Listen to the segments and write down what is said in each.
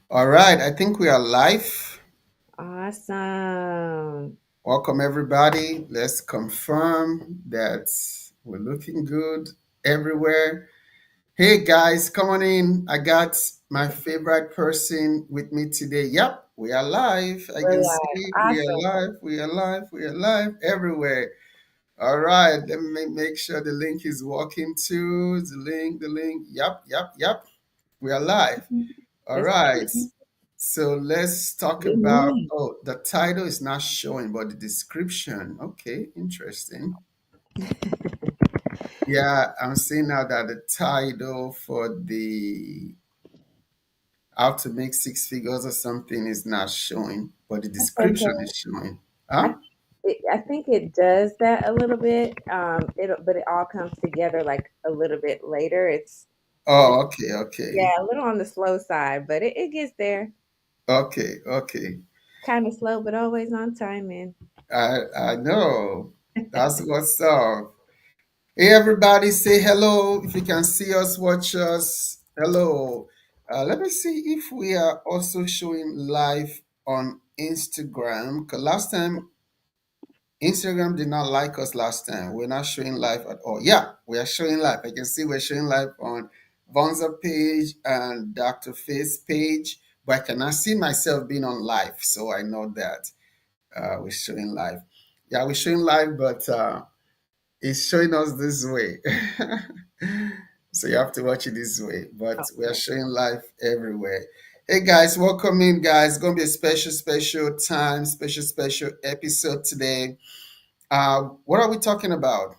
All right, I think we are live. Awesome. Welcome, everybody. Let's confirm that we're looking good everywhere. Hey, guys, come on in. I got my favorite person with me today. Yep, we are live. I We're can live. see we are Awesome. live. We are live. We are live everywhere. All right, let me make sure the link is working too. The link. Yep. We are live. All Let's right. see. So let's talk Good about, morning. oh, the title is not showing, but the description. Okay, interesting. Yeah, I'm seeing now that the title for the how to make six figures or something is not showing, but the That's description okay. is showing. I Huh? I think it does that a little bit. But it all comes together like a little bit later. It's Oh, okay. yeah, a little on the slow side, but it gets there. Okay. Kind of slow, but always on time, man. I know. That's what's up. Hey, everybody, say hello. If you can see us, watch us. Hello. Let me see if we are also showing live on Instagram. Because last time, Instagram did not like us last time. We're not showing live at all. Yeah, we are showing live. I can see we're showing live on Vonza page and Dr. Faith's page, but I cannot see myself being on live. So I know that we're showing live. Yeah, we're showing live, but it's showing us this way. So you have to watch it this way. But we are Okay. showing live everywhere. Hey guys, welcome in, guys. It's gonna be a special time, special episode today. What are we talking about?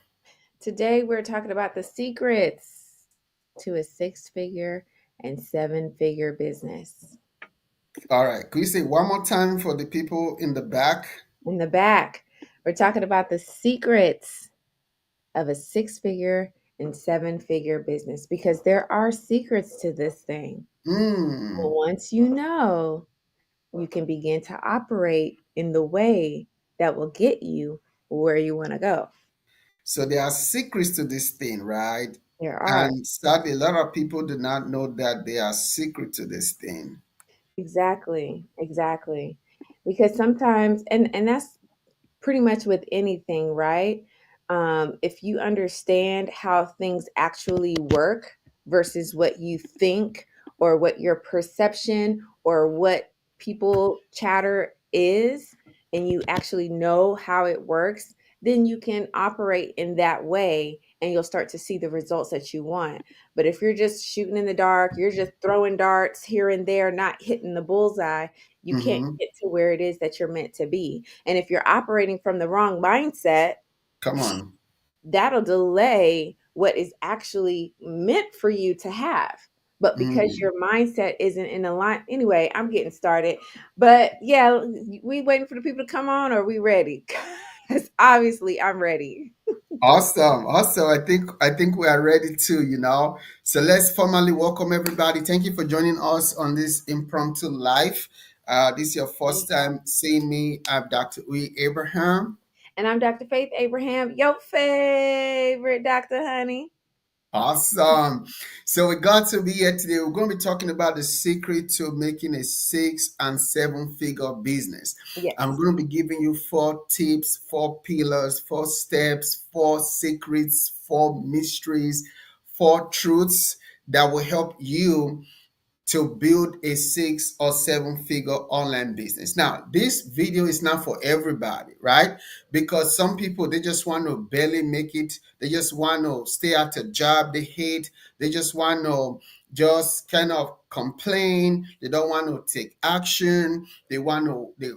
Today we're talking about the secrets to a six-figure and seven-figure business. All right, could you say one more time for the people in the back? In the back, we're talking about the secrets of a six-figure and seven-figure business because there are secrets to this thing. And Hmm. once you know, you can begin to operate in the way that will get you where you want to go. So there are secrets to this thing, right? There are. And sadly, a lot of people do not know that there are secrets to this thing. Exactly. Because sometimes, and that's pretty much with anything, right? If you understand how things actually work versus what you think or what your perception or what people chatter is, and you actually know how it works, then you can operate in that way and you'll start to see the results that you want. But if you're just shooting in the dark, you're just throwing darts here and there, not hitting the bullseye, you can't Hmm. get to where it is that you're meant to be. And if you're operating from the wrong mindset, Come on. that'll delay what is actually meant for you to have. But because Mm. your mindset isn't in line, anyway, I'm getting started. But yeah, we waiting for the people to come on, or we ready? Because obviously I'm ready. Awesome. I think we are ready too. So let's formally welcome everybody. Thank you for joining us on this impromptu live. This is your first time seeing me. I'm Dr. Uy Abraham. And I'm Dr. Faith Abraham, your favorite Dr. Honey. Awesome. So we got to be here today. We're going to be talking about the secret to making a six and seven figure business. I'm Yes. going to be giving you four tips, four pillars, four steps, four secrets, four mysteries, four truths that will help you to build a six or seven figure online business. Now, this video is not for everybody, right? Because some people they just want to barely make it, they just want to stay at a job they hate, they just want to just kind of complain, they don't want to take action, they're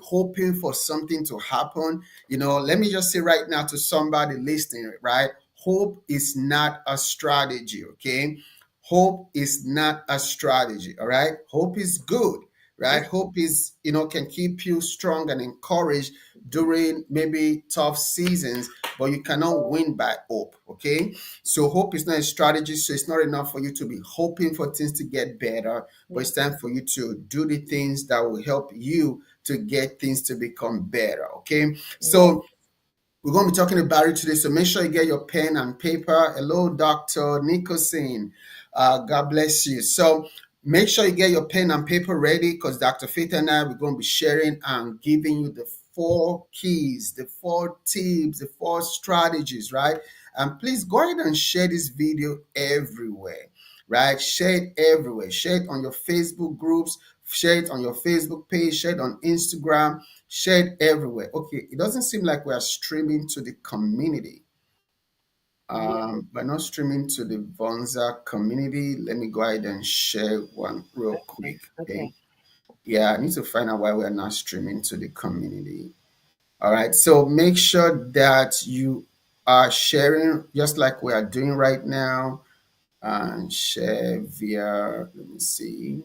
hoping for something to happen. Let me just say right now to somebody listening, right? Hope is not a strategy, okay? Hope is not a strategy. All right, hope is good, right? Hope is, can keep you strong and encouraged during maybe tough seasons, but you cannot win by hope. Okay, so hope is not a strategy, so it's not enough for you to be hoping for things to get better, but Yeah. it's time for you to do the things that will help you to get things to become better. Okay, Yeah. so we're going to be talking about it today, so make sure you get your pen and paper. Hello, Dr. Nicholson. God bless you. So, Make sure you get your pen and paper ready because Dr. Faith and I, we're going to be sharing and giving you the four keys, the four tips, the four strategies, right? And please go ahead and share this video everywhere, right? Share it everywhere. Share it on your Facebook groups, share it on your Facebook page, share it on Instagram, share it everywhere. Okay, it doesn't seem like we are streaming to the community. Yeah. By not streaming to the Vonza community, let me go ahead and share one real Okay. quick. Okay. Okay. Yeah, I need to find out why we're not streaming to the community. All right. So make sure that you are sharing just like we are doing right now and share via, let me see,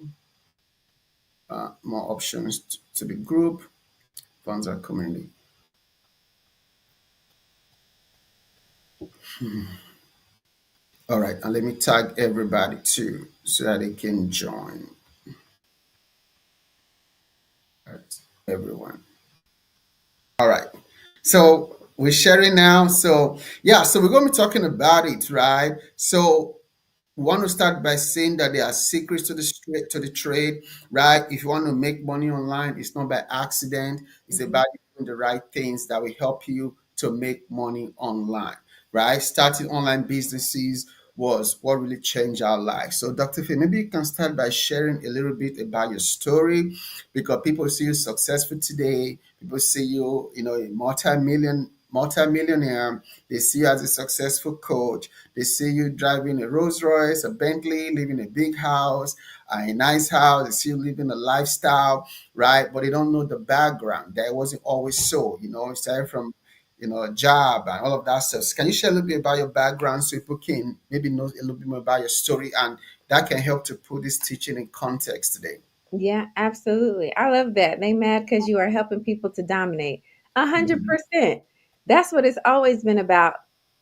more options to the group, Vonza community. All right. And let me tag everybody too so that they can join. Right, everyone. All right. So we're sharing now. So yeah, so we're going to be talking about it, right? So we want to start by saying that there are secrets to the trade, right? If you want to make money online, it's not by accident. It's Mhm. about doing the right things that will help you to make money online, right? Starting online businesses was what really changed our lives. So, Dr. Fee, maybe you can start by sharing a little bit about your story because people see you successful today. People see you, a multi-millionaire. They see you as a successful coach. They see you driving a Rolls Royce, a Bentley, living a big house, a nice house. They see you living a lifestyle, right? But they don't know the background. That wasn't always so. It started from, a job and all of that stuff. So can you share a little bit about your background so people can maybe know a little bit more about your story and that can help to put this teaching in context today? Yeah, absolutely. I love that. They mad because you are helping people to dominate. Mhm. 100%. That's what it's always been about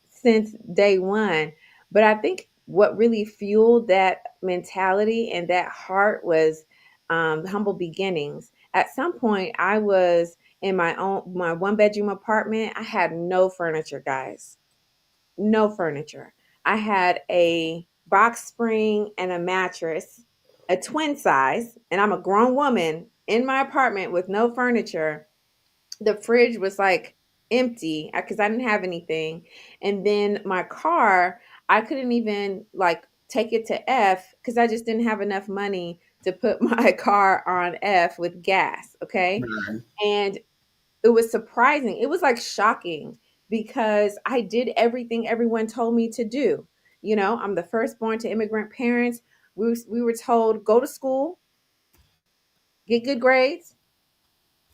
since day one. But I think what really fueled that mentality and that heart was humble beginnings. At some point, I was in my one bedroom apartment. I had no furniture, guys. No furniture. I had a box spring and a mattress, a twin size, and I'm a grown woman in my apartment with no furniture. The fridge was like empty because I didn't have anything. And then my car, I couldn't even like take it to F because I just didn't have enough money to put my car on F with gas. Okay. Right. And it was surprising. It was like shocking because I did everything everyone told me to do. I'm the firstborn to immigrant parents. We were told go to school, get good grades,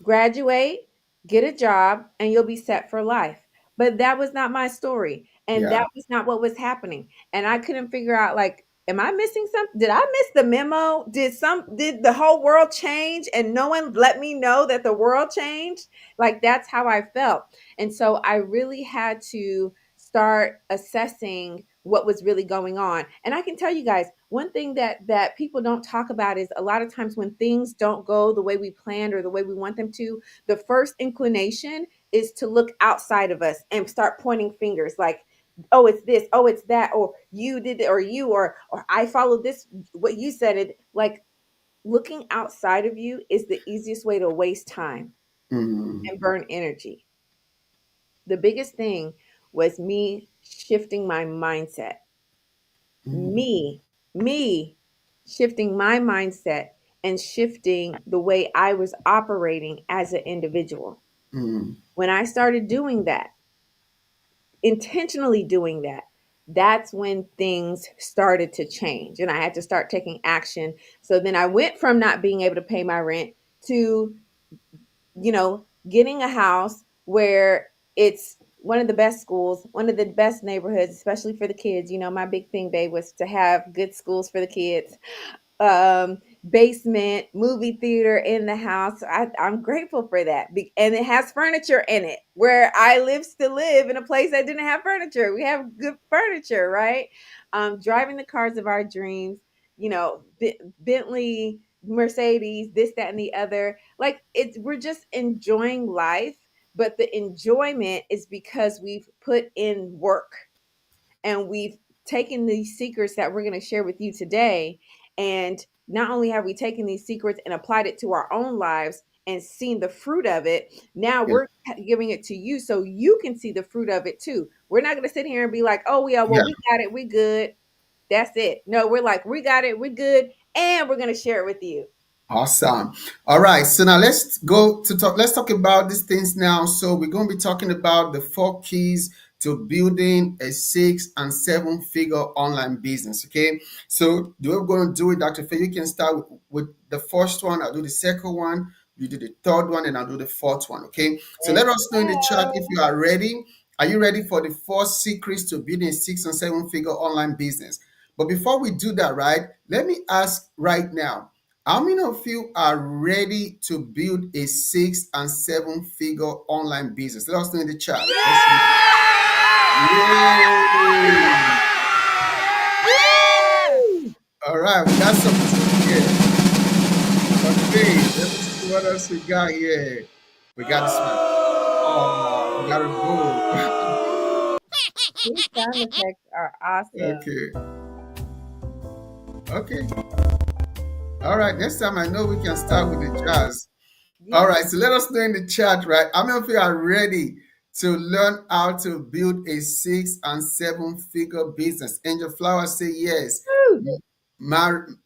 graduate, get a job, and you'll be set for life. But that was not my story. And that Yeah. was not what was happening. And I couldn't figure out like, am I missing something? Did I miss the memo? Did the whole world change and no one let me know that the world changed? Like that's how I felt. And so I really had to start assessing what was really going on. And I can tell you guys, one thing that people don't talk about is a lot of times when things don't go the way we planned or the way we want them to, the first inclination is to look outside of us and start pointing fingers like, oh, it's this, oh, it's that, or you did it, or or I followed this, what you said. It like looking outside of you is the easiest way to waste time Mm, and burn energy. The biggest thing was me shifting my mindset. mm, Me shifting my mindset and shifting the way I was operating as an individual. mm, When I started doing that, intentionally doing that, that's when things started to change and I had to start taking action. So then I went from not being able to pay my rent to getting a house where it's one of the best schools, one of the best neighborhoods, especially for the kids. My big thing, babe, was to have good schools for the kids. Basement, movie theater in the house. I'm grateful for that. And it has furniture in it where I used to live in a place that didn't have furniture. We have good furniture, right? Driving the cars of our dreams, Bentley, Mercedes, this, that, and the other. Like we're just enjoying life, but the enjoyment is because we've put in work and we've taken these secrets that we're going to share with you today and not only have we taken these secrets and applied it to our own lives and seen the fruit of it, now Yeah. we're giving it to you so you can see the fruit of it too. We're not going to sit here and be like, oh, yeah, well, Yeah. we got it. We good. That's it. No, we're like, we got it. We're good. And we're going to share it with you. Awesome. All right. So now let's go to talk. Let's talk about these things now. So we're going to be talking about the four keys to building a 6 and 7 figure online business. Okay. So the way we're going to do it, Dr. Faye, you can start with the first one. I'll do the second one. You do the third one, and I'll do the fourth one. Okay. So let Let's us know in the chat if go. you are ready. Are you ready for the 4 secrets to building a 6 and 7 figure online business? But before we do that, right, let me ask right now, how many of you are ready to build a 6 and 7 figure online business? Let us know in the chat. Let's see. Yay! Woo! All right, we got some two here. Okay, let me see what else we got here. We got this one. Oh, we got a bull. These sound effects are awesome. Okay, okay. All right, next time I know we can start with the jazz. All Yeah. right, so let us know in the chat, right? How many of you are ready to learn how to build a 6 and 7 figure business? Angel Flower say yes. Woo!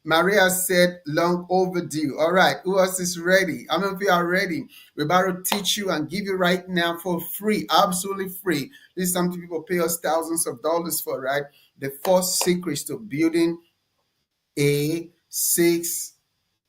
Maria said long overdue. All right, who else is ready? How many of you are ready? We're about to teach you and give you right now for free, absolutely free. This is something people pay us thousands of dollars for, right? The 4 secrets to building a 6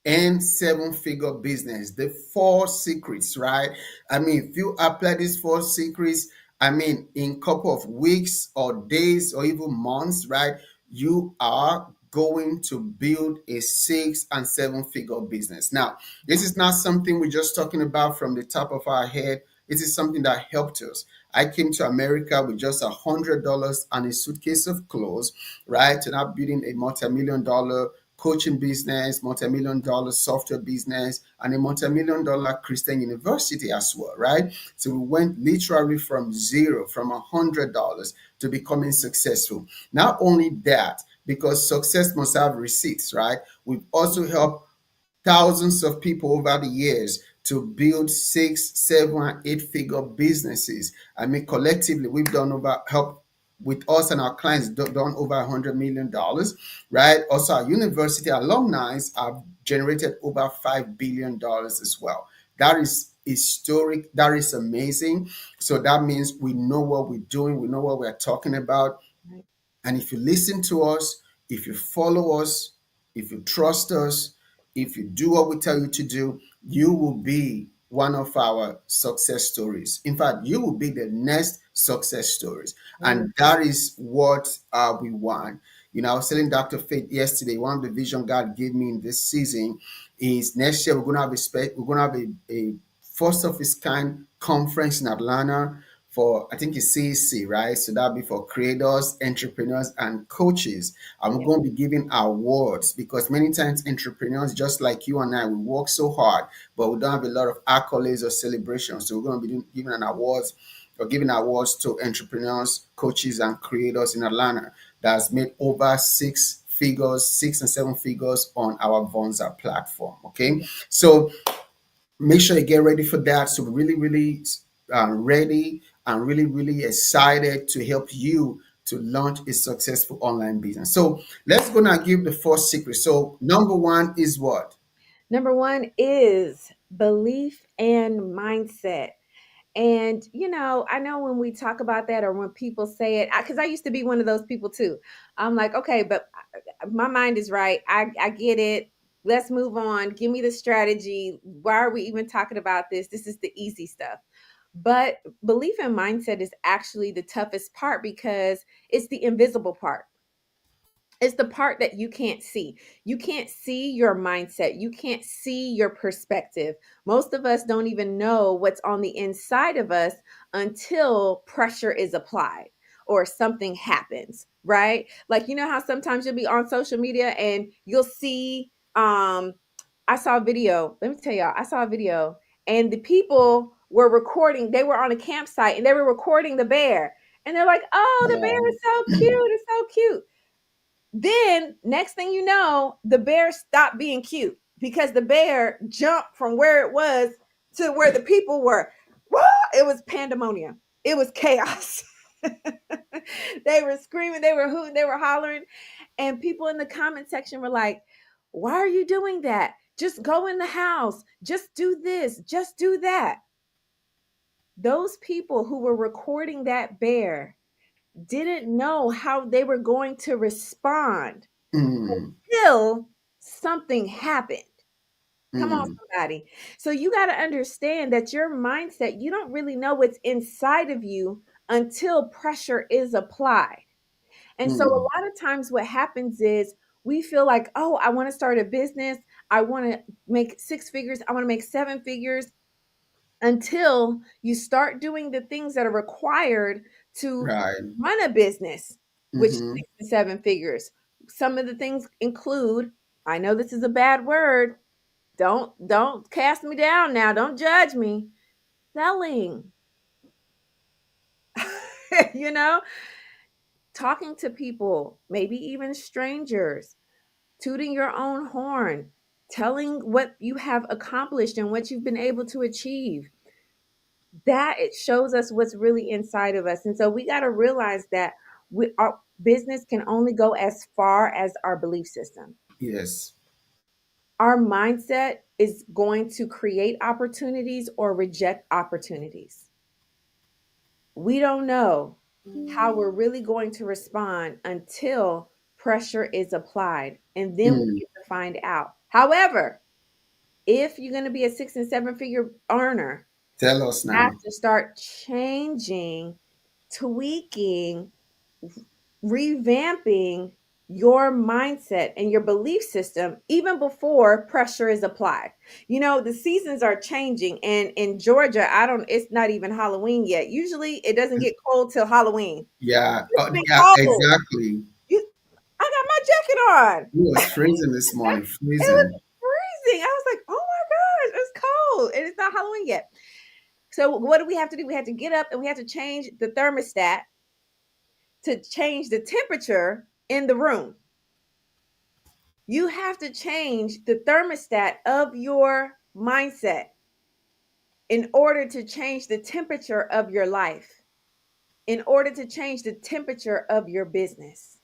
and 7 figure business. The 4 secrets, right? I mean, if you apply these 4 secrets, I mean, in couple of weeks or days or even months, right? You are going to build a 6 and 7 figure business. Now, this is not something we're just talking about from the top of our head. This is something that helped us. I came to America with just $100 and a suitcase of clothes, right? And I'm building a multi-million dollar coaching business, multi-million dollar software business, and a multi-million dollar Christian university as well, right? So we went literally from zero, from $100 to becoming successful. Not only that, because success must have receipts, right? We've also helped thousands of people over the years to build 6, 7, and 8 figure businesses. I mean, collectively, we've done over help with us and our clients done over $100 million, right? Also, our university alumni have generated over $5 billion as well. That is historic. That is amazing. So that means we know what we're doing. We know what we're talking about. Right. And if you listen to us, if you follow us, if you trust us, if you do what we tell you to do, you will be one of our success stories. In fact, you will be the next success stories. Amen. And that is what we want. You know, I was telling Dr. Faith yesterday, one of the vision God gave me in this season is next year we're gonna have a first of its kind conference in Atlanta for I think it's CEC, right? So that'll be for creators, entrepreneurs, and coaches. And we're Yeah. going to be giving awards because many times entrepreneurs, just like you and I, we work so hard, but we don't have a lot of accolades or celebrations. So we're going to be giving an awards or giving awards to entrepreneurs, coaches, and creators in Atlanta that's made over 6 figures, 6 and 7 figures on our Vonza platform. Okay, Yeah. so make sure you get ready for that. So we're really, really ready and really, really excited to help you to launch a successful online business. So let's go now give the first secret. So number one is what? Number one is belief and mindset. And, I know when we talk about that or when people say it, because I used to be one of those people too. I'm like, okay, but my mind is right. I get it. Let's move on. Give me the strategy. Why are we even talking about this? This is the easy stuff. But belief and mindset is actually the toughest part because it's the invisible part. It's the part that you can't see. You can't see your mindset. You can't see your perspective. Most of us don't even know what's on the inside of us until pressure is applied or something happens, right? Like, you know how sometimes you'll be on social media and you'll see I saw a video. Let me tell y'all, I saw a video and the people were recording, they were on a campsite and they were recording the bear. And they're like, "Oh, the bear Wow. is so cute. It's so cute." Then next thing you know, the bear stopped being cute because the bear jumped from where it was to where the people were. It was pandemonium. It was chaos. They were screaming, they were hooting, they were hollering. And people in the comment section were like, why are you doing that? Just go in the house. Just do this. Just do that. Those people who were recording that bear didn't know how they were going to respond Mm, until something happened. Come on, mm, somebody. So you got to understand that your mindset, you don't really know what's inside of you until pressure is applied. And so mm, a lot of times what happens is we feel like, oh, I want to start a business. I want to make six figures. I want to make seven figures, until you start doing the things that are required to right. run a business, which is Mm-hmm. 6 to 7 figures. Some of the things include, I know this is a bad word. Don't cast me down now. Don't judge me. Selling. you know, Talking to people, maybe even strangers, tooting your own horn, telling what you have accomplished and what you've been able to achieve. That it shows us what's really inside of us. And so we got to realize that our business can only go as far as our belief system. Yes. Our mindset is going to create opportunities or reject opportunities. We don't know how we're really going to respond until pressure is applied, and then we Mm, get to find out. However, if you're going to be a 6 and 7 figure earner, tell us have now. to start changing, tweaking, revamping your mindset and your belief system even before pressure is applied. The seasons are changing, and in Georgia, I don't it's not even Halloween yet. Usually it doesn't get cold till Halloween. Yeah. It's Oh, been yeah. cold. Exactly. You, I got my jacket on. It was freezing this morning. It was Freezing. freezing. I was like, oh my gosh, it's cold. And it's not Halloween yet. So what do we have to do? We have to get up and we have to change the thermostat to change the temperature in the room. You have to change the thermostat of your mindset in order to change the temperature of your life, in order to change the temperature of your business.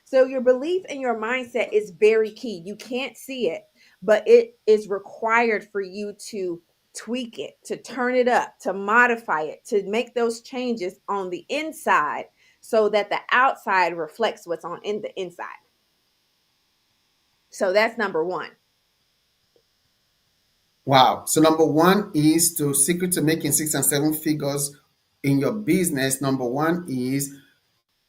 So, your belief and your mindset is very key. You can't see it, but it is required for you to tweak it, to turn it up, to modify it, to make those changes on the inside so that the outside reflects what's on in the inside. So, that's number one. Wow. So number one is to secret to making 6 and 7 figures in your business. Number one is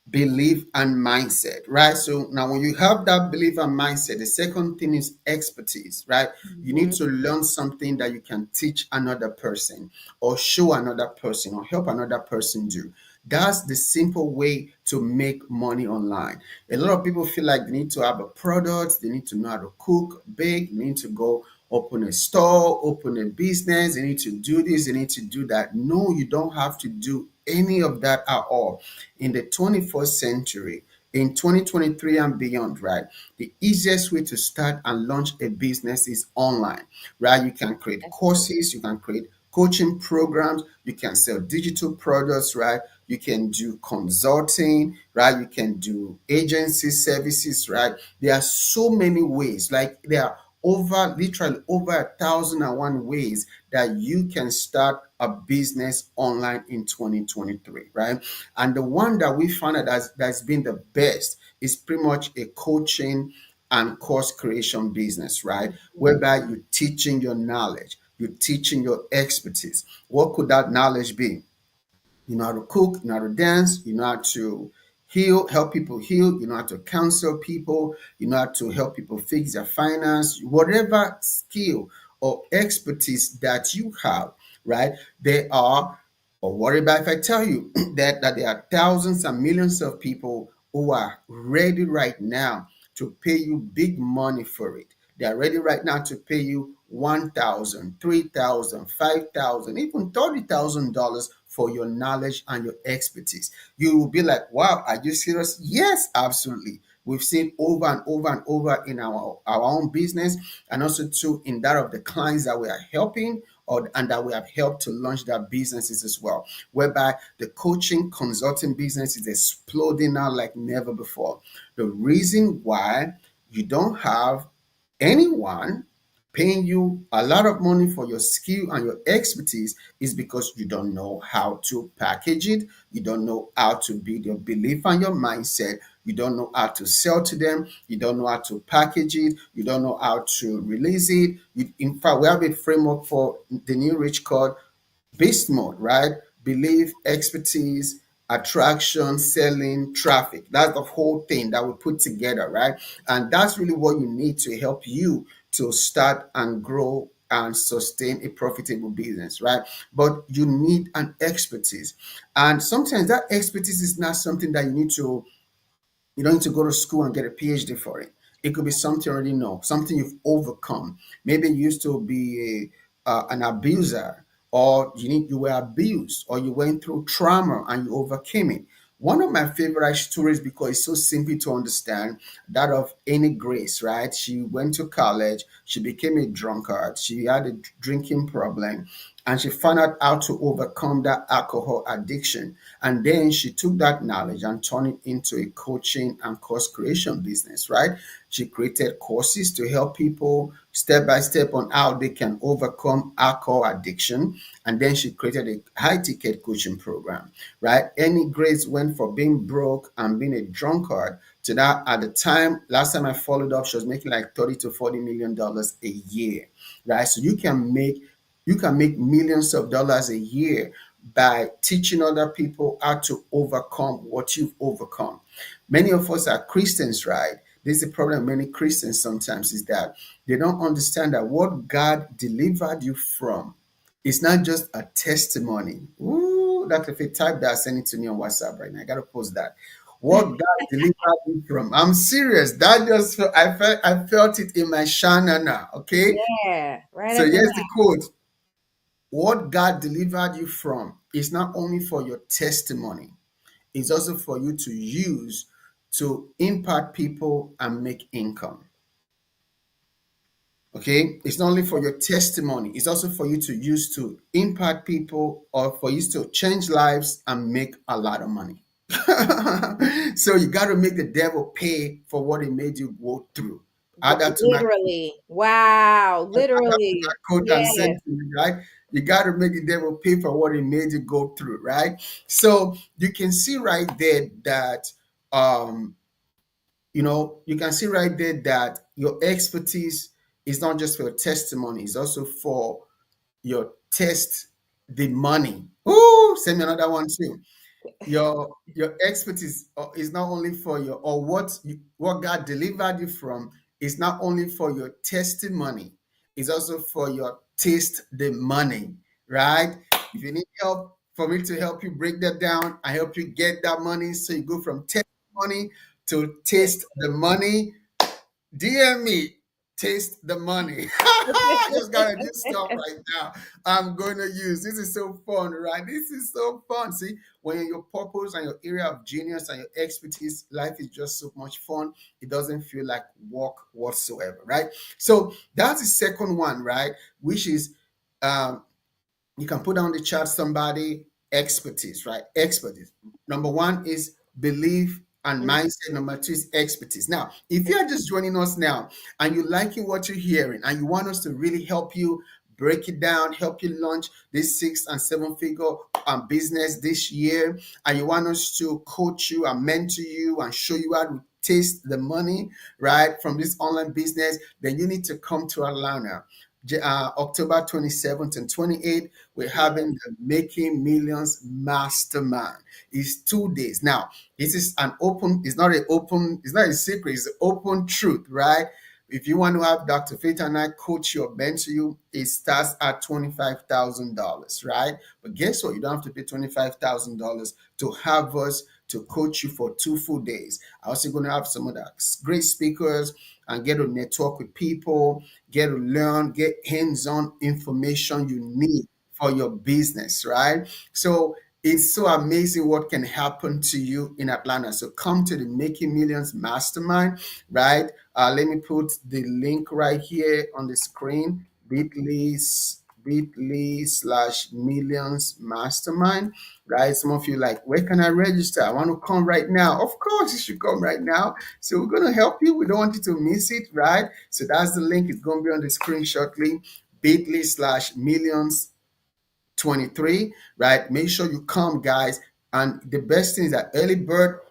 belief and mindset, right? So now when you have that belief and mindset, the second thing is expertise, right? You need Mhm. to learn something that you can teach another person or show another person or help another person do. That's the simple way to make money online. A lot of people feel like they need to have a product, they need to know how to cook, bake, they need to go open a store, open a business, they need to do this, they need to do that. No, you don't have to do any of that at all. In the 21st century, in 2023 and beyond, right? The easiest way to start and launch a business is online, right? You can create That's true. courses, you can create coaching programs, you can sell digital products, right? You can do consulting, right? You can do agency services, right? There are so many ways, like there are literally over 1,001 ways that you can start a business online in 2023, right? And the one that we found that's been the best is pretty much a coaching and course creation business, right? Mhm. Whereby you're teaching your knowledge, you're teaching your expertise. What could that knowledge be? You know how to cook, you know how to dance, you know how to help people heal, you know how to counsel people, you know how to help people fix their finance, whatever skill or expertise that you have, right? They are, or what about if I tell you that there are thousands and millions of people who are ready right now to pay you big money for it. They are ready right now to pay you 1,000, 3,000, 5,000, even $30,000 for your knowledge and your expertise. You will be like, wow, are you serious? Yes, absolutely. We've seen over and over and over in our own business, and also too in that of the clients that we are helping, or and that we have helped to launch their businesses as well, whereby the coaching consulting business is exploding now like never before. The reason why you don't have anyone paying you a lot of money for your skill and your expertise is because you don't know how to package it. You don't know how to build your belief and your mindset. You don't know how to sell to them. You don't know how to package it. You don't know how to release it. In fact, we have a framework for the new rich called beast mode, right? Belief, expertise, attraction, selling, traffic. That's the whole thing that we put together, right? And that's really what you need to help you to start and grow and sustain a profitable business, right? But you need an expertise. And sometimes that expertise is not something that you don't need to go to school and get a PhD for it. It could be something you already know, something you've overcome. Maybe you used to be an abuser, or you were abused, or you went through trauma and you overcame it. One of my favorite stories, because it's so simple to understand, that of Annie Grace, right? She went to college, she became a drunkard, she had a drinking problem, and she found out how to overcome that alcohol addiction. And then she took that knowledge and turned it into a coaching and course creation business, right? She created courses to help people step by step on how they can overcome alcohol addiction. And then she created a high ticket coaching program, right? Any Grace went from being broke and being a drunkard to that. At the time, last time I followed up, she was making like 30 to $40 million a year, right? So you can make millions of dollars a year by teaching other people how to overcome what you've overcome. Many of us are Christians, right? This is the problem. Many Christians sometimes is that they don't understand that what God delivered you from is not just a testimony. Ooh, Dr. Faith, type that, send it to me on WhatsApp right now. I gotta post that. What God delivered you from. I'm serious. That just I felt it in my shana now. Okay. Yeah, right So up in here's the quote. What God delivered you from is not only for your testimony, it's also for you to use to impact people and make income. Okay? It's not only for your testimony, it's also for you to use to impact people, or for you to change lives and make a lot of money. So you got to make the devil pay for what he made you go through. Add that to my literally. Wow, literally. quote and Yes. send to me, right? You got to make the devil pay for what he made you go through, right? So you can see right there that, um, you can see right there that your expertise is not just for your testimony, it's also for your test the money. Ooh, send me another one too. Your expertise is not only for your, or what God delivered you from is not only for your testimony, it's also for your taste the money, right? If you need help for me to help you break that down, I help you get that money, so you go from testimony to taste the money. DM me, taste the money. I just got a new stuff right now. I'm going to use. This is so fun, right? This is so fun. See, when you're your purpose and your area of genius and your expertise, life is just so much fun. It doesn't feel like work whatsoever, right? So that's the second one, right? Which is, um, you can put on the chat somebody, expertise, right? Expertise. Number one is belief and mindset. Number two is expertise. Now, if you're just joining us now and you're liking what you're hearing and you want us to really help you break it down, help you launch this 6 and 7 figure business this year, and you want us to coach you and mentor you and show you how to taste the money, right, from this online business, then you need to come to Atlanta. October 27th and 28th, we're having the Making Millions Mastermind. It's 2 days. Now, this is it's not a secret, it's an open truth, right? If you want to have Dr. Faith and I coach you or mentor you, it starts at $25,000, right? But guess what? You don't have to pay $25,000 to have us to coach you for 2 full days. I'm also going to have some of the great speakers and get to network with people, get to learn, get hands-on information you need for your business, right? So It's so amazing what can happen to you in Atlanta. So come to the Making Millions Mastermind, right? Let me put the link right here on the screen, bit.ly/millions mastermind, right? Some of you like, where can I register? I want to come right now. Of course, you should come right now. So we're going to help you. We don't want you to miss it, right? So that's the link. It's going to be on the screen shortly, bit.ly/millions 23, right? Make sure you come, guys. And the best thing is that early bird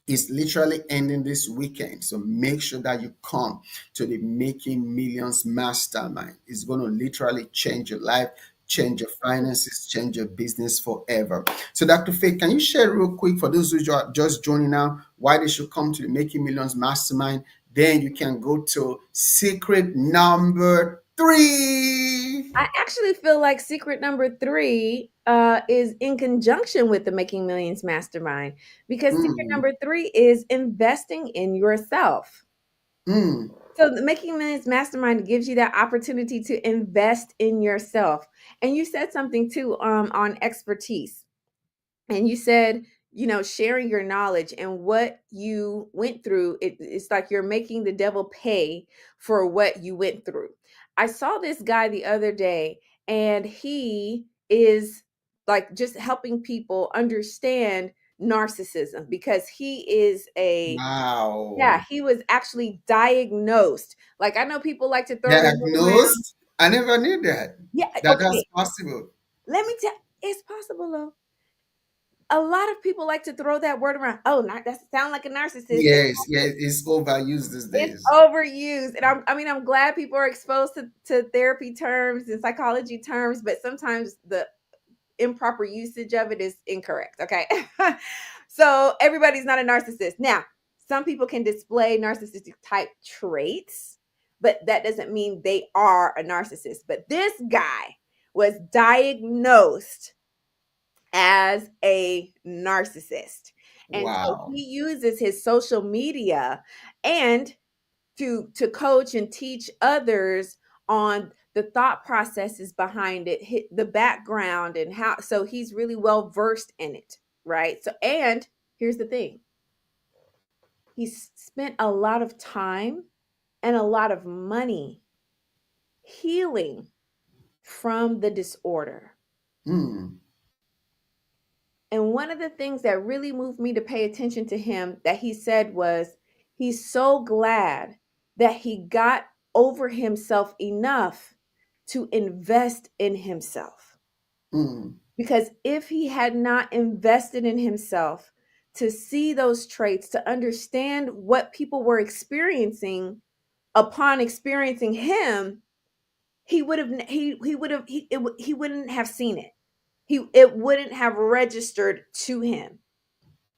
is literally ending this weekend. So make sure that you come to the Making Millions Mastermind. It's going to literally change your life, change your finances, change your business forever. So, Dr. Faith, can you share real quick for those who are just joining now why they should come to the Making Millions Mastermind? Then you can go to secret number 3. I actually feel like secret number three is in conjunction with the Making Millions Mastermind, because secret Mm, number three is investing in yourself. mm. So the Making Millions Mastermind gives you that opportunity to invest in yourself. And you said something too on expertise. And you said, sharing your knowledge and what you went through, it's like you're making the devil pay for what you went through. I saw this guy the other day, and he is like just helping people understand narcissism, because he is a Wow. yeah, he was actually diagnosed. Like, I know people like to throw the word around. Diagnosed? I never knew that. Yeah, That's okay. possible. Let me tell, it's possible though. A lot of people like to throw that word around. Oh, not that sound like a narcissist. Yes, yes, it's overused these It's days. overused. And I'm glad people are exposed to therapy terms and psychology terms, but sometimes the improper usage of it is incorrect. Okay. So everybody's not a narcissist. Now, some people can display narcissistic type traits, but that doesn't mean they are a narcissist. But this guy was diagnosed as a narcissist. And so Wow. he uses his social media and to coach and teach others on the thought processes behind it, the background, and how. So he's really well versed in it, right? So, and here's the thing: he's spent a lot of time and a lot of money healing from the disorder. Hmm. And one of the things that really moved me to pay attention to him that he said was he's so glad that he got over himself enough to invest in himself. Hmm. Because if he had not invested in himself to see those traits, to understand what people were experiencing upon experiencing him, he would have he would have he wouldn't have seen it. It wouldn't have registered to him.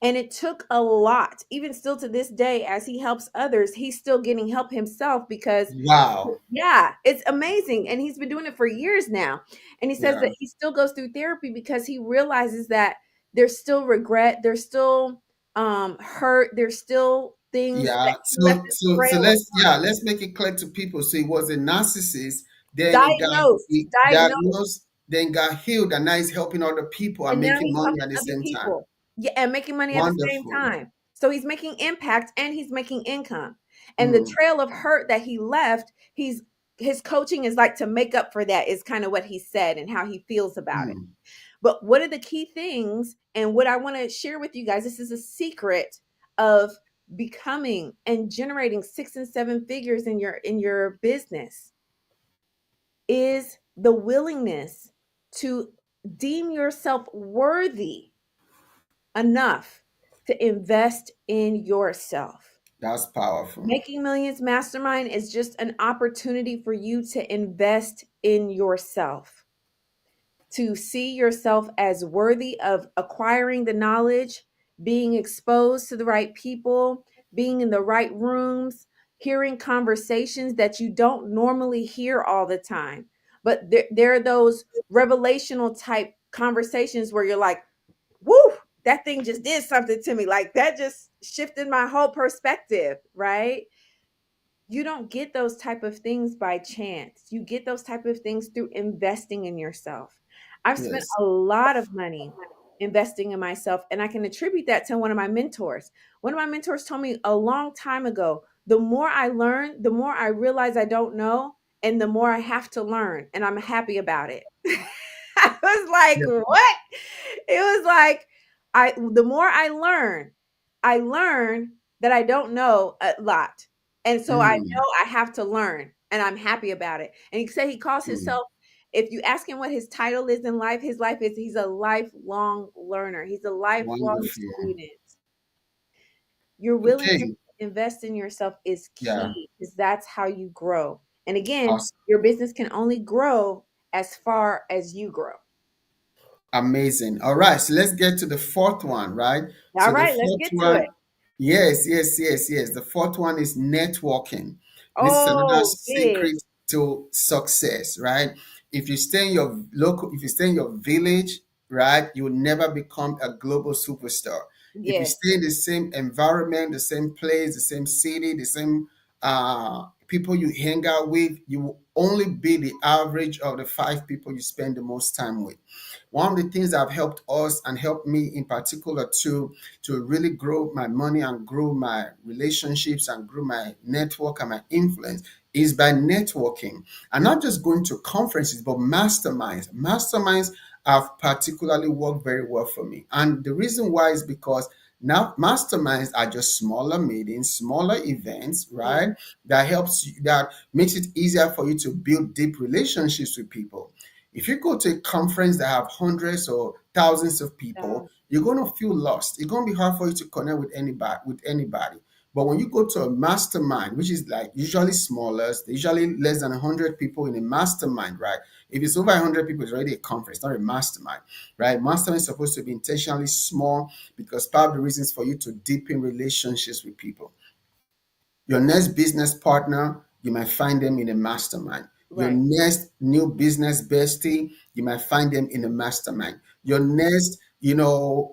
And it took a lot. Even still to this day, as he helps others, he's still getting help himself, because Wow. yeah, it's amazing. And he's been doing it for years now. And he says Yeah. that he still goes through therapy because he realizes that there's still regret, there's still hurt, there's still things that Yeah. he left So a so so trail let's make it clear to people. So he was a narcissist, then diagnosed, he diagnosed. diagnosed, then got healed, and now he's helping other people and And now making he's money helping at the other same time. people. Yeah, and making money at the same Wonderful. time. So he's making impact and he's making income. And the Hmm. trail of hurt that he left, his coaching is like to make up for that, is kind of what he said and how he feels about it. Hmm. But what are the key things, and what I want to share with you guys, this is a secret of becoming and generating 6 and 7 figures in your business, is the willingness to deem yourself worthy enough to invest in yourself. That's powerful. Making Millions Mastermind is just an opportunity for you to invest in yourself, to see yourself as worthy of acquiring the knowledge, being exposed to the right people, being in the right rooms, hearing conversations that you don't normally hear all the time. But there are those revelational type conversations where you're like, woo, that thing just did something to me. Like, that just shifted my whole perspective, right? You don't get those type of things by chance. You get those type of things through investing in yourself. I've spent Yes. a lot of money investing in myself. And I can attribute that to one of my mentors. One of my mentors told me a long time ago, the more I learn, the more I realize I don't know, and the more I have to learn. And I'm happy about it. I was like, Yeah. what? It was like, the more I learn that I don't know a lot. And so I Mm, know I have to learn, and I'm happy about it. And he said he calls mm. himself, if you ask him what his title is in life, his life is he's a lifelong learner. He's a lifelong Wonderful. student. You're willing to Okay. invest in yourself is Yeah. key because that's how you grow. And again, Awesome. your business can only grow as far as you grow. Amazing. All right. So let's get to the fourth one, right? All So the right, let's fourth get to it. one, yes, yes, yes, yes. The fourth one is networking. This is another Oh, big. secret to success, right? If you stay in your local, if you stay in your village, right, you will never become a global superstar. If you Yes. stay in the same environment, the same place, the same city, the same people you hang out with, you will only be the average of the five people you spend the most time with. One of the things that have helped us and helped me in particular to really grow my money and grow my relationships and grow my network and my influence is by networking and not just going to conferences but masterminds have particularly worked very well for me. And the reason why is because now masterminds are just smaller meetings, smaller events, Mm, right? That helps you, that makes it easier for you to build deep relationships with people. If you go to a conference that have hundreds or thousands of people, um, you're going to feel lost. It's going to be hard for you to connect with anybody. But when you go to a mastermind, which is like usually smaller, usually less than 100 people in a mastermind, right? If it's over 100 people, it's already a conference, not a mastermind, right? Mastermind is supposed to be intentionally small because part of the reasons for you to deepen relationships with people. Your next business partner, you might find them in a mastermind. Your right. next new business bestie, you might find them in a mastermind. Your next,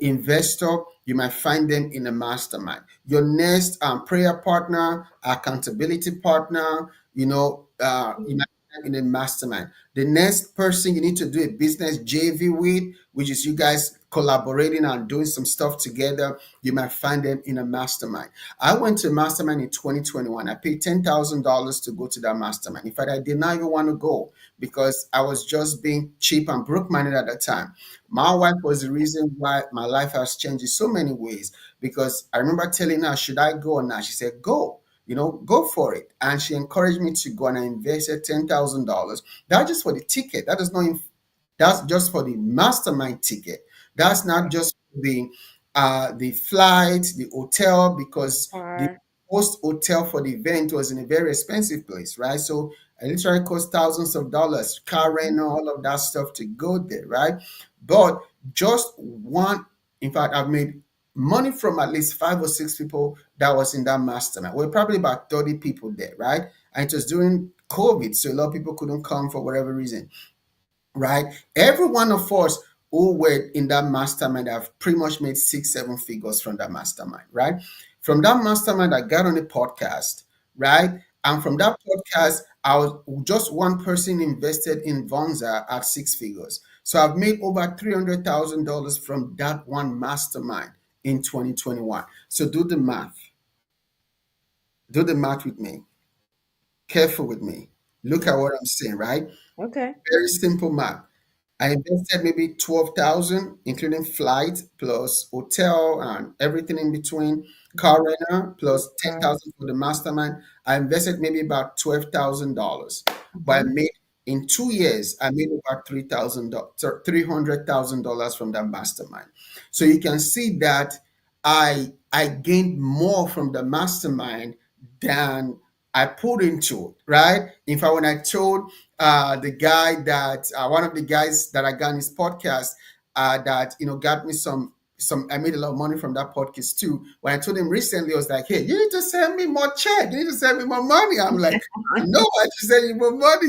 investor, you might find them in a mastermind. Your next prayer partner, accountability partner, you Mhm. might find them in a mastermind. The next person you need to do a business JV with, which is you guys collaborating and doing some stuff together, you might find them in a mastermind. I went to a mastermind in 2021. I paid $10,000 to go to that mastermind. In fact, I did not even want to go because I was just being cheap and broke minded at the time. My wife was the reason why my life has changed in so many ways because I remember telling her, should I go or not? She said, go. Go for it. And she encouraged me to go and I invested $10,000. That's just for the ticket. That's just for the mastermind ticket. That's not just the flight, the hotel, because the Or host hotel for the event was in a very expensive place, right? So it literally cost thousands of dollars, car rental, all of that stuff to go there, right? But just one, in fact, I've made money from at least five or six people that was in that mastermind. We're probably about 30 people there, right? And it was during COVID, so a lot of people couldn't come for whatever reason, right? Every one of us who were in that mastermind have pretty much made six, seven figures from that mastermind, right? From that mastermind, I got on a podcast, right? And from that podcast, I was just one person invested in Vonza at six figures. So I've made over $300,000 from that one mastermind in 2021. So do the math. Do the math with me. Careful with me. Look at what I'm saying, right? okay. Very simple math. I invested maybe 12,000, including flight plus hotel and everything in between, car rental plus Or 10,000 for the mastermind. I invested maybe about $12,000. But I mhm. made in 2 years, I made about $300,000 from that mastermind. So you can see that I gained more from the mastermind than I put into it, right? In fact, when I told the guy that one of the guys that I got in his podcast that got me some I made a lot of money from that podcast too. When I told him recently, I was like, hey, you need to send me more check, you need to send me more money. I'm like, I know I should send you more money.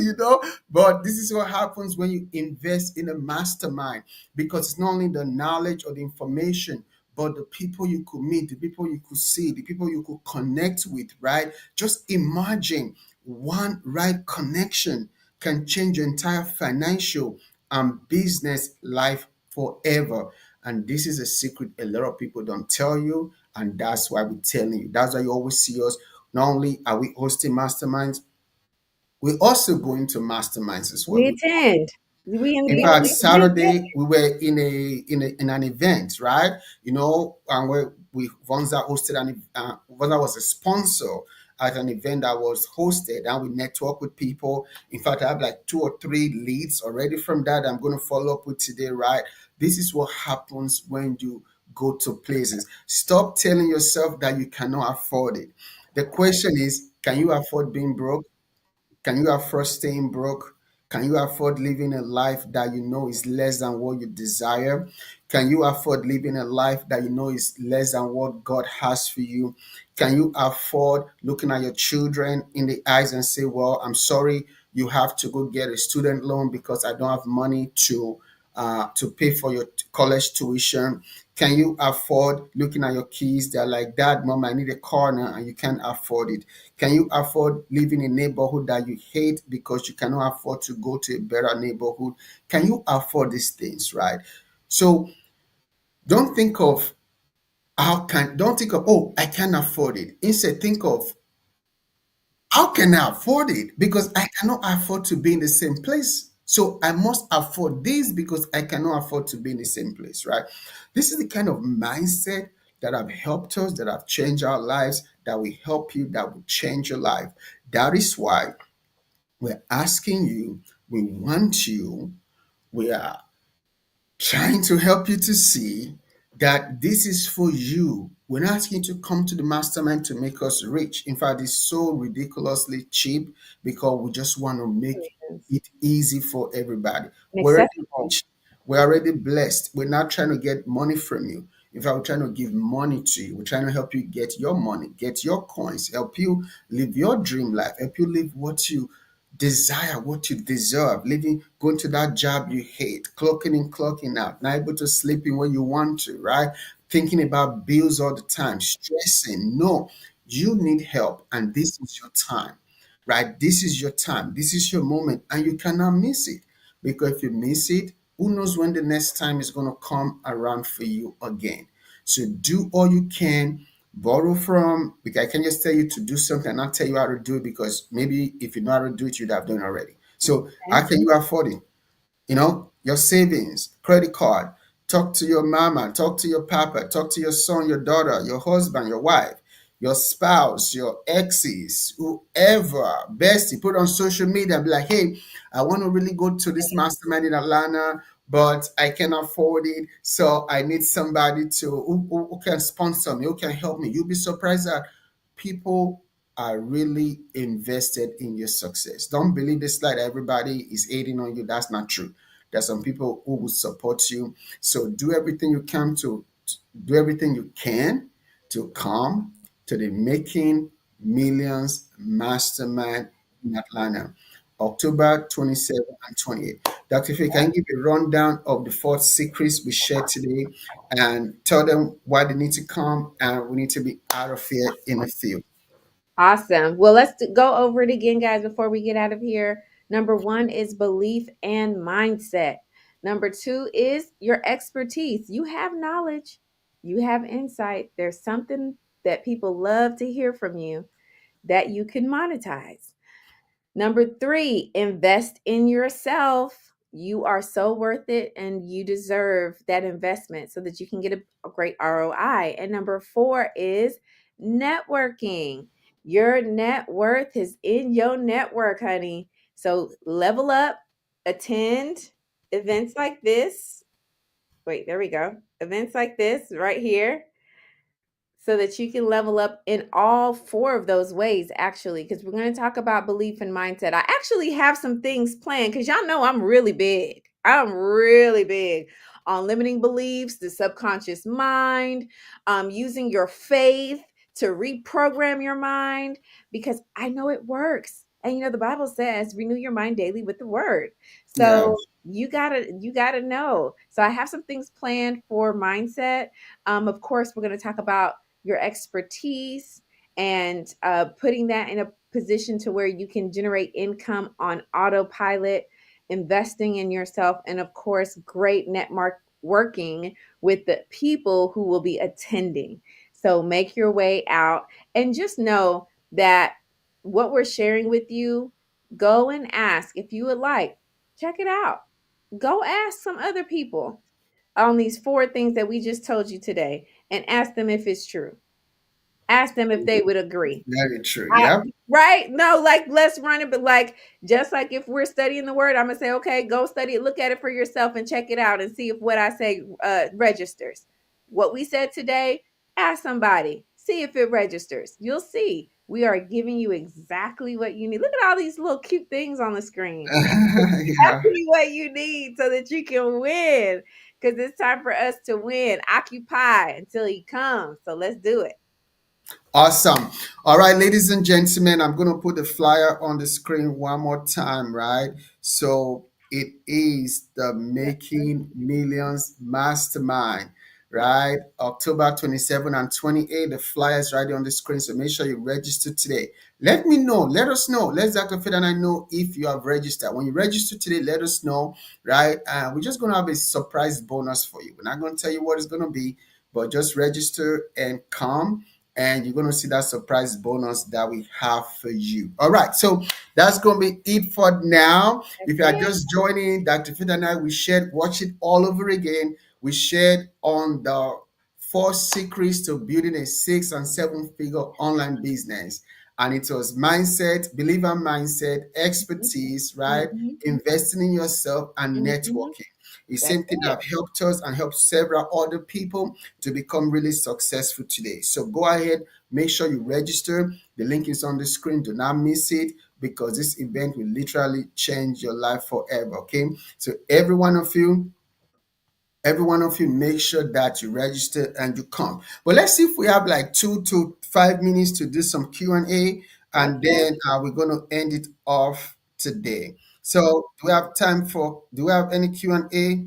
But this is what happens when you invest in a mastermind because it's not only the knowledge or the information, but the people you could meet, the people you could see, the people you could connect with, right? Just imagine one right connection can change your entire financial and business life forever. And this is a secret a lot of people don't tell you, and that's why we're telling you. That's why you always see us. Not only are we hosting masterminds, we also go into masterminds as well. We attend. We in the In fact, building. We Saturday we were in an event, right? And we Vonza hosted Vonza was a sponsor at an event that was hosted, and we network with people. In fact, I have like two or three leads already from that. I'm going to follow up with today, right? This is what happens when you go to places. Stop telling yourself that you cannot afford it. The question is, can you afford being broke? Can you afford staying broke? Can you afford living a life that you know is less than what you desire? Can you afford living a life that you know is less than what God has for you? Can you afford looking at your children in the eyes and say, well, I'm sorry, you have to go get a student loan because I don't have money to pay for your college tuition? Can you afford looking at your kids? They're like, Dad, Mom, I need a car now, and you can't afford it. Can you afford living in a neighborhood that you hate because you cannot afford to go to a better neighborhood? Can you afford these things, right? So don't think of don't think of, oh, I can't afford it. Instead, think of, how can I afford it? Because I cannot afford to be in the same place. So I must afford this because I cannot afford to be in the same place, right? This is the kind of mindset that have helped us, that have changed our lives, that will help you, that will change your life. That is why we're asking you, we want you, we are trying to help you to see that this is for you. We're not asking you to come to the mastermind to make us rich. In fact, it's so ridiculously cheap because we just want to make attend. it easy for everybody. And We're already accessible. rich. We're already blessed. We're not trying to get money from you. In fact, we're trying to give money to you. We're trying to help you get your money, get your coins, help you live your dream life, help you live what you desire, what you deserve, living, going to that job you hate, clocking in, clocking out, not able to sleep in when you want to, right? Thinking about bills all the time, stressing. No, you need help, and this is your time, right? This is your time, this is your moment, and you cannot miss it. Because if you miss it, who knows when the next time is going to come around for you again. So do all you can, borrow from, because I can just tell you to do something and not tell you how to do it, because maybe if you know how to do it, you'd have done it already. So how Okay. can you afford it? Your savings, credit card. Talk to your mama, talk to your papa, talk to your son, your daughter, your husband, your wife, your spouse, your exes, whoever, bestie. Put on social media, be like, hey, I want to really go to this mastermind in Atlanta, but I can afford it. So I need somebody who can sponsor me, who can help me. You'll be surprised that people are really invested in your success. Don't believe this lie that everybody is hating on you. That's not true. There's some people who will support you. So do everything you can to come to the Making Millions Mastermind in Atlanta, October 27 and 28. Dr. Faye, can you give a rundown of the four secrets we shared today and tell them why they need to come and we need to be out of here in a few? Awesome. Well, go over it again, guys, before we get out of here. Number one is belief and mindset. Number two is your expertise. You have knowledge, you have insight. There's something that people love to hear from you that you can monetize. Number three, invest in yourself. You are so worth it and you deserve that investment so that you can get a great ROI. And number four is networking. Your net worth is in your network, honey. So level up, attend events like this. Wait, there we go. Events like this right here so that you can level up in all four of those ways, actually, because we're going to talk about belief and mindset. I actually have some things planned because y'all know I'm really big. I'm really big on limiting beliefs, the subconscious mind, using your faith to reprogram your mind because I know it works. And the Bible says renew your mind daily with the word. Yeah. So you gotta know. So I have some things planned for mindset. Of course, we're going to talk about your expertise and putting that in a position to where you can generate income on autopilot, investing in yourself, and of course, great working with the people who will be attending. So make your way out and just know that what we're sharing with you, go and ask if you would like. Check it out. Go ask some other people on these four things that we just told you today and ask them if it's true. Ask them if they would agree. Very true. I, Yep. right? No, like let's run it, but like just like if we're studying the word, I'm gonna say, okay, go study it, look at it for yourself, and check it out, and see if what I say registers. What we said today, ask somebody, see if it registers. You'll see. We are giving you exactly what you need. Look at all these little cute things on the screen. Yeah. Exactly what you need so that you can win. Because it's time for us to win. Occupy until he comes. So let's do it. Awesome. All right, ladies and gentlemen, I'm going to put the flyer on the screen one more time, right? So it is the Making Millions Mastermind, right? October 27 and 28. The flyer is right on the screen. So make sure you register today. Let me know. Let us know. Let Dr. Fed and I know if you have registered. When you register today, let us know, right? We're just going to have a surprise bonus for you. We're not going to tell you what it's going to be, but just register and come, and you're going to see that surprise bonus that we have for you. All right, so that's going to be it for now. That's If you are it. just joining, Dr. Fit and I, we shared, watch it all over again. We shared on the four secrets to building a 6 and 7 figure online business. And it was mindset, believer mindset, expertise, right? Mm-hmm. Investing in yourself and Mm-hmm. networking. It's That's something that it. have helped us and helped several other people to become really successful today. So go ahead, make sure you register. The link is on the screen. Do not miss it because this event will literally change your life forever. Okay. So every one of you, make sure that you register and you come. But let's see if we have like 2 to 5 minutes to do some Q&A, and Okay. then we're going to end it off today. So do we have any Q&A?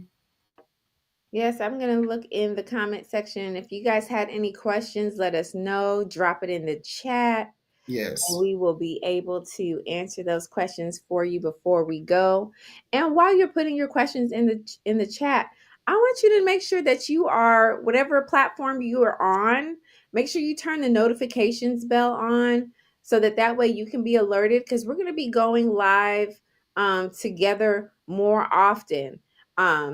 Yes, I'm going to look in the comment section. If you guys had any questions, let us know. Drop it in the chat. And Yes. we will be able to answer those questions for you before we go. And while you're putting your questions in the chat, I want you to make sure that you are whatever platform you are on, make sure you turn the notifications bell on so that that way you can be alerted because we're going to be going live together more often.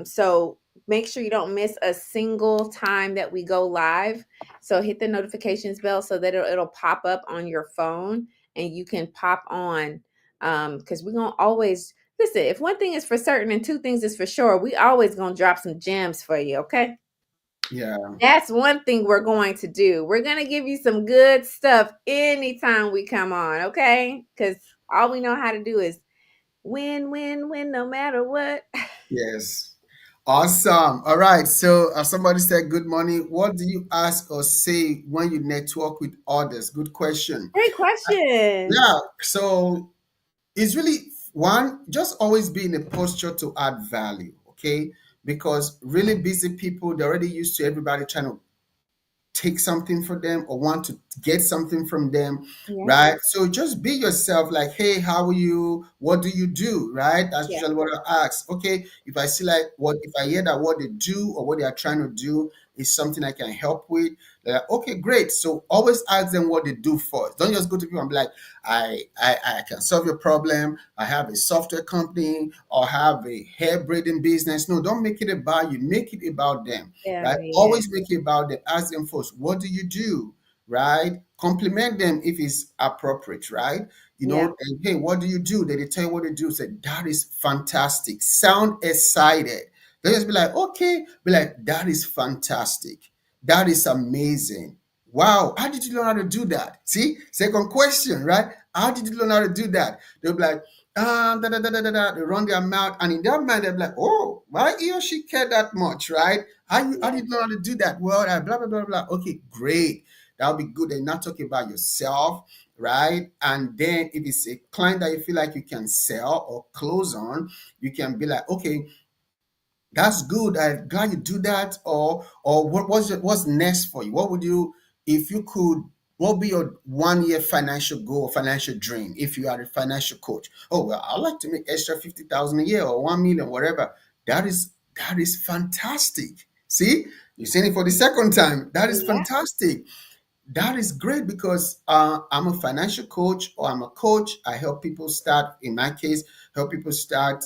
So make sure you don't miss a single time that we go live. So hit the notifications bell so that it'll pop up on your phone and you can pop on. Because we're gonna always listen. If one thing is for certain and two things is for sure, we always gonna drop some gems for you. Okay, Yeah. that's one thing we're going to do. We're gonna give you some good stuff anytime we come on. Okay, because all we know how to do is win, win, win, no matter what. Yes. Awesome. All right. So, somebody said, good morning. What do you ask or say when you network with others? Good question. Great question. Yeah. So, it's really one, just always be in a posture to add value. Okay. Because really busy people, they're already used to everybody trying to take something for them or want to get something from them, Yeah, right? So just be yourself, like, hey, how are you? What do you do? Right? That's yeah, usually what I ask. Okay, if I see like what if I hear that what they do or what they are trying to do is something I can help with, they're like, okay, great. So always ask them what they do first. Don't just go to people and be like, I can solve your problem. I have a software company or have a hair braiding business. No, don't make it about you. Make it about them, yeah, right? yeah, Always make it about them. Ask them first, what do you do? Right? Compliment them if it's appropriate, right? yeah, And hey, what do you do? They tell you what to do. Say, that is fantastic. Sound excited. They just be like, okay, be like, that is fantastic. That is amazing. Wow, how did you learn how to do that? See, second question, right? How did you learn how to do that? They'll be like, da, da, da, da, da, da. They run their mouth, and in their mind, they'll be like, oh, why he or she care that much, right? How yeah, did you know how to do that? Well, blah, blah, blah, blah. Okay, great. That'll be good. They're not talking about yourself, right? And then if it's a client that you feel like you can sell or close on, you can be like, okay, that's good. I'm glad you do that. Or what's next for you? What would you, if you could, what would be your 1 year financial goal or financial dream if you are a financial coach? Oh well, I'd like to make extra 50,000 a year or 1 million, whatever. That is That is fantastic. See, you're saying it for the second time. That is Yeah. fantastic. That is great because I'm a financial coach or I'm a coach. I help people start, in my case, help people start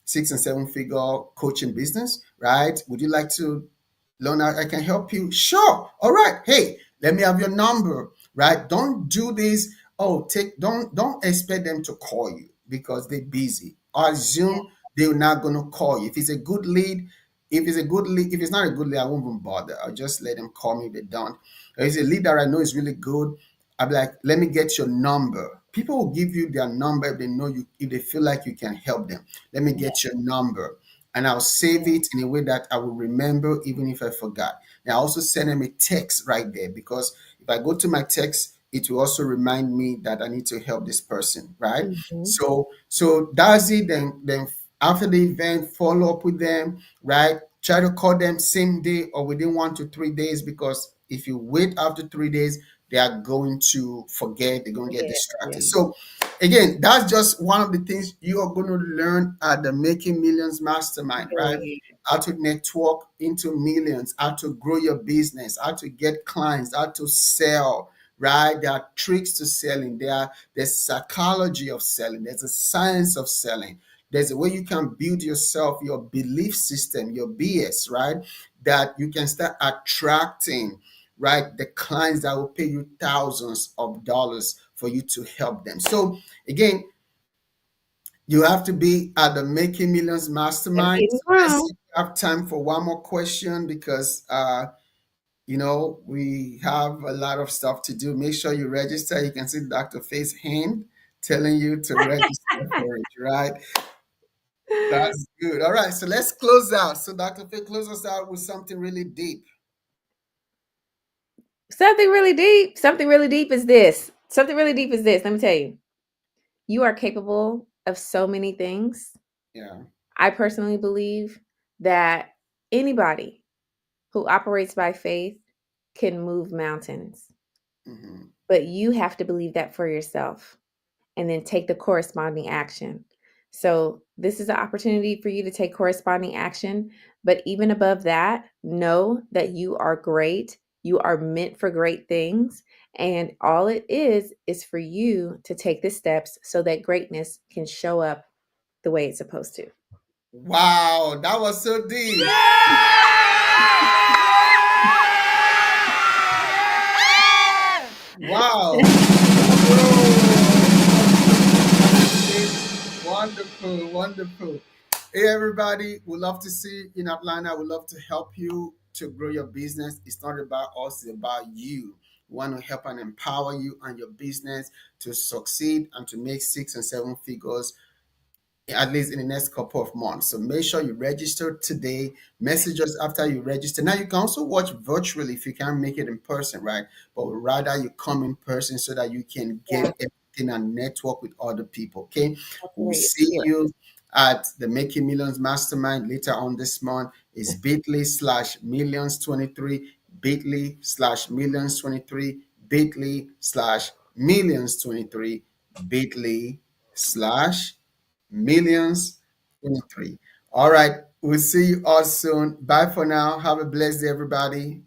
6 and 7 figure coaching business, right? Would you like to learn how I can help you? Sure. All right. Hey, let me have your number, right? Don't do this. Oh, don't expect them to call you because they're busy. I assume they're not gonna call you. If it's a good lead, if it's not a good lead, I won't even bother. I'll just let them call me if they don't. There's a leader I know is really good. I'll be like, let me get your number. People will give you their number if they know you, if they feel like you can help them. Let me Yeah. get your number. And I'll save it in a way that I will remember even if I forgot. And I also send them a text right there because if I go to my text, it will also remind me that I need to help this person, right? Hmm. So that's it. Then after the event, follow up with them, right? Try to call them same day or within 1 to 3 days because if you wait after 3 days, they are going to forget, they're going to get Forget. distracted. Yeah. So again, that's just one of the things you are going to learn at the Making Millions Mastermind, right? Great. How to network into millions, how to grow your business, how to get clients, how to sell, right? There are tricks to selling. There's psychology of selling. There's a science of selling. There's a way you can build yourself, your belief system, your BS, right? That you can start attracting, right? The clients that will pay you thousands of dollars for you to help them. So again, you have to be at the Making Millions Gotta Mastermind. be in So the let's see room. if we have time for one more question because we have a lot of stuff to do. Make sure you register. You can see Dr. Faith's hand telling you to register for it, right? That's good. All right, so let's close out. So Dr. Faith, close us out with something really deep. Something really deep. Something really deep is this. Something really deep is this. Let me tell you. You are capable of so many things. Yeah. I personally believe that anybody who operates by faith can move mountains, Hmm. but you have to believe that for yourself and then take the corresponding action. So, this is an opportunity for you to take corresponding action. But even above that, know that you are great. You are meant for great things. And all it is for you to take the steps so that greatness can show up the way it's supposed to. Wow, that was so deep. Wow. Whoa. Wonderful, wonderful. Hey, everybody, we love to see you in Atlanta. We love to help you to grow your business. It's not about us, it's about you. We want to help and empower you and your business to succeed and to make 6 and 7 figures at least in the next couple of months. So make sure you register today. Message us after you register. Now you can also watch virtually if you can't make it in person, right? But rather you come in person so that you can get Yeah, everything and network with other people. Okay. that's We'll where your see spirit. you at the Making Millions Mastermind later on this month. Is bit.ly/millions23, bit.ly/millions23, bit.ly/millions23, bit.ly slash millions 23. All right. We'll see you all soon. Bye for now. Have a blessed day, everybody.